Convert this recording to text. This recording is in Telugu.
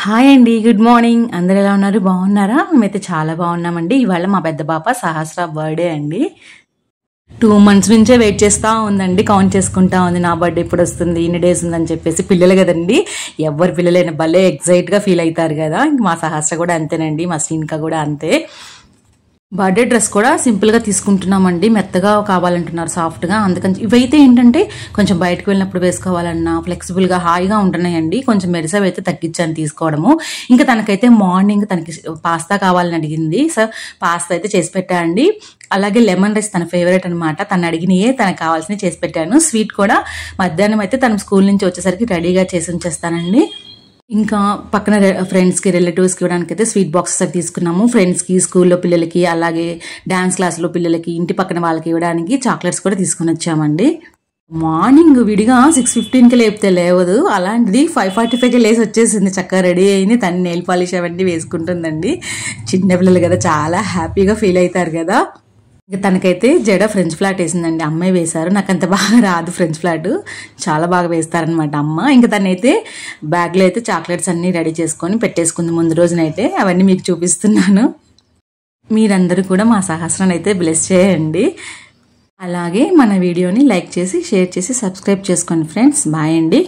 హాయ్ అండి, గుడ్ మార్నింగ్. అందరు ఎలా ఉన్నారు? బాగున్నారా? మేమైతే చాలా బాగున్నామండి. ఇవాళ మా పెద్ద పాప సహస్ర బర్త్డే అండి. 2 months నుంచే వెయిట్ చేస్తూ ఉందండి. కౌంట్ చేసుకుంటా ఉంది నా బర్త్డే ఎప్పుడు వస్తుంది, ఇన్ని డేస్ ఉందని చెప్పేసి. పిల్లలు కదండి, ఎవరి పిల్లలైనా భలే ఎక్సైట్గా ఫీల్ అవుతారు కదా. మా సహస్ర కూడా అంతేనండి, మా శ్రీనిక కూడా అంతే. బర్త్డే డ్రెస్ కూడా సింపుల్గా తీసుకుంటున్నామండి. మెత్తగా కావాలంటున్నారు, సాఫ్ట్గా. అందుకని ఇవైతే ఏంటంటే కొంచెం బయటకు వెళ్ళినప్పుడు వేసుకోవాలన్నా ఫ్లెక్సిబుల్గా హాయిగా ఉంటున్నాయండి. కొంచెం మెరిసవి అయితే తగ్గించాను తీసుకోవడము. ఇంకా తనకైతే మార్నింగ్ తనకి పాస్తా కావాలని అడిగింది. సో పాస్తా అయితే చేసి పెట్టానండి. అలాగే లెమన్ రైస్ తన ఫేవరెట్ అనమాట. తను అడిగినయే తనకు కావాల్సినవి చేసి పెట్టాను. స్వీట్ కూడా మధ్యాహ్నం అయితే తన స్కూల్ నుంచి వచ్చేసరికి రెడీగా చేసి ఉంచేస్తానండి. ఇంకా పక్కన ఫ్రెండ్స్కి రిలేటివ్స్కి ఇవ్వడానికి అయితే స్వీట్ బాక్సెస్ అవి తీసుకున్నాము. ఫ్రెండ్స్కి, స్కూల్లో పిల్లలకి, అలాగే డ్యాన్స్ క్లాస్లో పిల్లలకి, ఇంటి పక్కన వాళ్ళకి ఇవ్వడానికి చాక్లెట్స్ కూడా తీసుకుని వచ్చామండి. మార్నింగ్ విడిగా 6:15కి లేపితే లేవదు, అలాంటిది 5:45కి లేసి వచ్చేసింది. చక్కగా రెడీ అయింది. తను నెయిల్ పాలిష్ అవన్నీ వేసుకుంటుందండి. చిన్నపిల్లలు కదా, చాలా హ్యాపీగా ఫీల్ అవుతారు కదా. ఇంకా తనకైతే జడ ఫ్రెంచ్ ఫ్లాట్ వేసిందండి. అమ్మాయి వేశారు. నాకు అంత బాగా రాదు ఫ్రెంచ్ ఫ్లాట్, చాలా బాగా వేస్తారనమాట అమ్మ. ఇంకా తనైతే బ్యాగ్లో అయితే చాక్లెట్స్ అన్నీ రెడీ చేసుకొని పెట్టేసుకుంది ముందు రోజునైతే. అవన్నీ మీకు చూపిస్తున్నాను. మీరందరూ కూడా మా సహస్రాన్ని అయితే బ్లెస్ చేయండి. అలాగే మన వీడియోని లైక్ చేసి, షేర్ చేసి, సబ్స్క్రైబ్ చేసుకోండి ఫ్రెండ్స్. బాయ్ అండి.